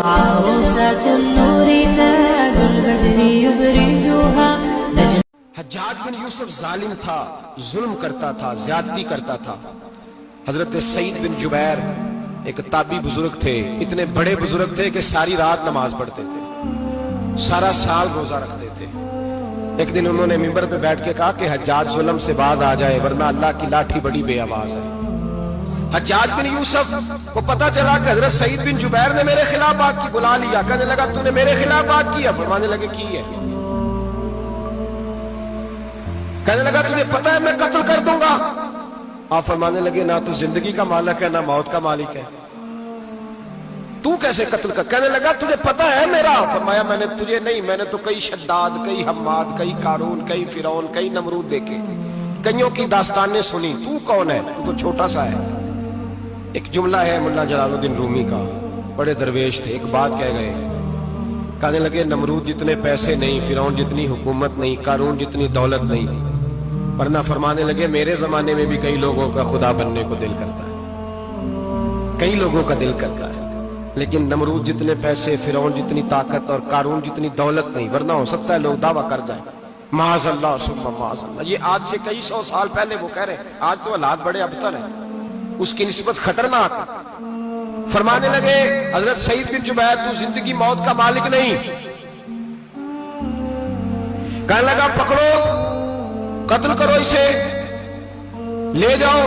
عروسة النور تاج البدر يبرزها. حجاج بن یوسف ظالم تھا، ظلم کرتا تھا، زیادتی کرتا تھا. حضرت سعید بن جبیر ایک تابعی بزرگ تھے، اتنے بڑے بزرگ تھے کہ ساری رات نماز پڑھتے تھے، سارا سال روزہ رکھتے تھے. ایک دن انہوں نے منبر پہ بیٹھ کے کہا کہ حجاج ظلم سے باز آ جائے ورنہ اللہ کی لاٹھی بڑی بے آواز ہے. حجاج بن یوسف کو پتا چلا کہ حضرت سعید بن جبیر نے میرے خلاف بات کی، بلا لیا. کہنے لگا تو نے میرے خلاف بات کی؟ فرمانے لگے کی ہے. کہنے لگا تجھے پتا ہے میں قتل کر دوں گا؟ آپ فرمانے لگے نہ تو زندگی کا مالک ہے نہ موت کا مالک ہے، تو کیسے قتل کر؟ کہنے لگا تجھے پتا ہے میرا؟ فرمایا میں نے تجھے نہیں، میں نے تو کئی شداد، کئی حماد، کئی قارون، کئی فرعون، کئی نمرود دیکھے، کئیوں کی داستانیں سنی. تو کون ہے؟ تو چھوٹا سا ہے. ایک جملہ ہے ملا جلال الدین رومی کا، بڑے درویش تھے، ایک بات کہہ گئے. کہنے لگے نمرود جتنے پیسے نہیں، فرعون جتنی حکومت نہیں، قارون جتنی دولت نہیں، ورنہ فرمانے لگے میرے زمانے میں بھی کئی لوگوں کا خدا بننے کو دل کرتا ہے، کئی لوگوں کا دل کرتا ہے، لیکن نمرود جتنے پیسے، فرعون جتنی طاقت اور قارون جتنی دولت نہیں، ورنہ ہو سکتا ہے لوگ دعویٰ کر جائیں معاذ اللہ ثم معاذ اللہ. یہ آج سے کئی سو سال پہلے وہ کہہ رہے ہیں، آج تو حالات بڑے ابتر ہیں، اس کی نسبت خطرناک. فرمانے لگے حضرت سعید بن جبیر تو زندگی موت کا مالک نہیں. کہنے لگا پکڑو، قتل کرو اسے، لے جاؤ.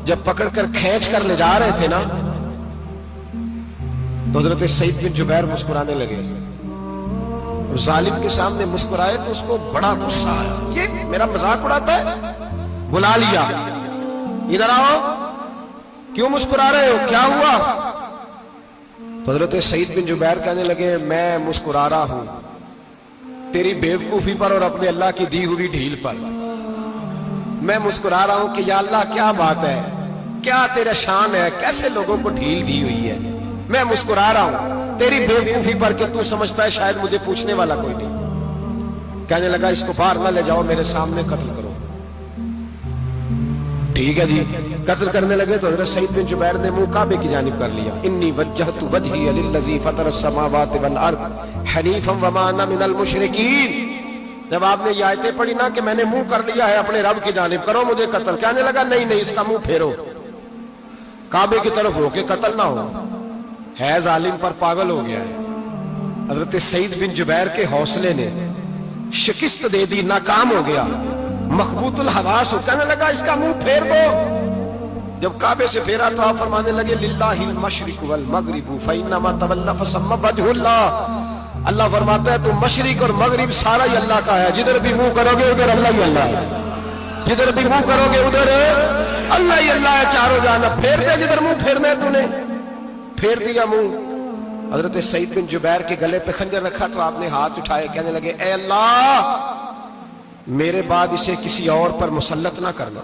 جب پکڑ کر کھینچ کر لے جا رہے تھے نا تو حضرت سعید بن جبیر مسکرانے لگے، اور ظالم کے سامنے مسکرائے تو اس کو بڑا غصہ آیا، یہ میرا مذاق اڑاتا ہے. بلا لیا، ادھر آؤ، کیوں مسکرا رہے ہو، کیا ہوا؟ تو حضرت سعید بن جبیر کہنے لگے میں مسکرا رہا ہوں تیری بیوقوفی پر اور اپنے اللہ کی دی ہوئی ڈھیل پر. میں مسکرا رہا ہوں کہ یا اللہ کیا بات ہے، کیا تیرا شان ہے، کیسے لوگوں کو ڈھیل دی ہوئی ہے. میں مسکرا رہا ہوں تیری بیوقوفی پر کہ تو سمجھتا ہے شاید مجھے پوچھنے والا کوئی نہیں. کہنے لگا اس کو باہر نہ لے جاؤ، میرے سامنے قتل کرو. ٹھیک ہے جی. قتل کرنے لگے تو حضرت سعید بن جبیر نے منہ کعبے کی جانب کر لیا. انی وجہت وجہی للذی فطر السماوات والارض حنیفا وما انا من المشرکین. جب آپ نے یہ آیتیں پڑھی نا کہ میں نے منہ کر لیا ہے اپنے رب کی جانب، کرو مجھے قتل. کہنے لگا نہیں نہیں، اس کا منہ پھیرو، کعبے کی طرف ہو کے قتل نہ ہو. ہے ظالم پر پاگل ہو گیا ہے. حضرت سعید بن جبیر کے حوصلے نے شکست دے دی، ناکام ہو گیا، مخبوط الحواس ہو. کہنے لگا اس کا منہ پھیر دو. جب کعبے سے پھیرا تو آپ فرمانے لگے للہ المشرق والمغرب فانما تولى فثم وجه اللہ. اللہ فرماتا ہے تو مشرق اور مغرب سارا ہی اللہ کا ہے، جدھر بھی منہ کرو گے ادھر اللہ ہی اللہ ہے، جدھر بھی منہ کرو گے ادھر اللہ ہی اللہ ہے چاروں جانب. پھیر دے جدھر منہ پھیرنا ہے تو نے. پھیر دیا منہ. حضرت سعید بن جبیر کے گلے پہ خنجر رکھا تو آپ نے ہاتھ اٹھائے، کہنے لگے اے اللہ میرے بعد اسے کسی اور پر مسلط نہ کرنا،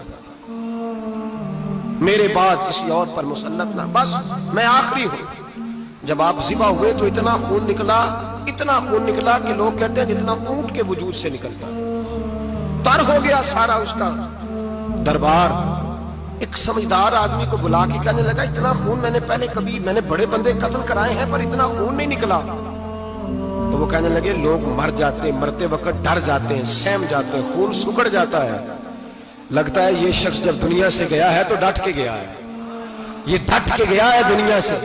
میرے بعد کسی اور پر مسلط نہ، بس میں آخری ہوں. جب آپ ذبح ہوئے تو اتنا خون نکلا، اتنا خون نکلا کہ لوگ کہتے ہیں جتنا اونٹ کے وجود سے نکلتا، تر ہو گیا سارا اس کا دربار. ایک سمجھدار آدمی کو بلا کے کہنے لگا اتنا خون میں نے پہلے کبھی، میں نے بڑے بندے قتل کرائے ہیں پر اتنا خون نہیں نکلا. تو وہ کہنے لگے لوگ مر جاتے ہیں، مرتے وقت ڈر جاتے ہیں، سہم جاتے ہیں، خون سکڑ جاتا ہے. لگتا ہے یہ شخص جب دنیا سے گیا ہے تو ڈٹ کے گیا ہے، یہ ڈٹ کے گیا ہے دنیا سے.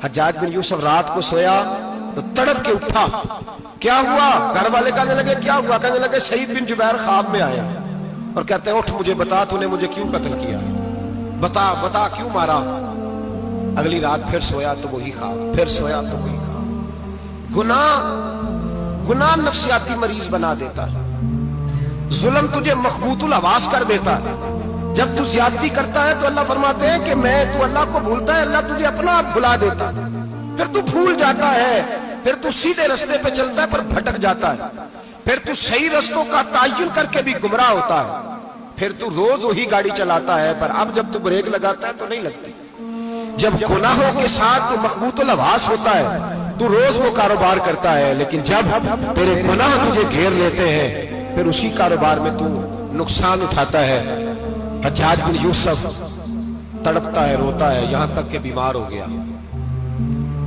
حجاج بن یوسف رات کو سویا تو تڑپ کے اٹھا. کیا ہوا؟ گھر والے کہنے لگے کیا ہوا؟ کہنے لگے سعید بن جبیر خواب میں آیا اور کہتے ہیں اٹھ مجھے بتا تو نے مجھے کیوں قتل کیا، بتا بتا کیوں مارا. اگلی رات پھر سویا تو وہی خواب، پھر سویا تو وہی خواب. گناہ نفسیاتی مریض بنا دیتا ہے، ظلم تجھے مخبوط الحواس کر دیتا ہے. جب تو زیادتی کرتا ہے تو اللہ فرماتے ہیں کہ میں، تو اللہ کو بھولتا ہے اللہ تجھے اپنا آپ بھلا دیتا ہے. پھر تو بھول جاتا ہے، پھر تو سیدھے رستے پہ چلتا ہے پر بھٹک جاتا ہے، پھر تو صحیح رستوں کا تعین کر کے بھی گمراہ ہوتا ہے، پھر تو روز وہی گاڑی چلاتا ہے پر اب جب تو بریک لگاتا ہے تو نہیں لگتی. جب گناہوں کے ساتھ تو مخبوط الحواس ہوتا ہے تو روز وہ کاروبار کرتا ہے، لیکن جب تیرے گناہ تجھے گھیر لیتے ہیں پھر اسی کاروبار میں تو نقصان اٹھاتا ہے. حجاج بن یوسف تڑپتا ہے، روتا ہے، یہاں تک کہ بیمار ہو گیا.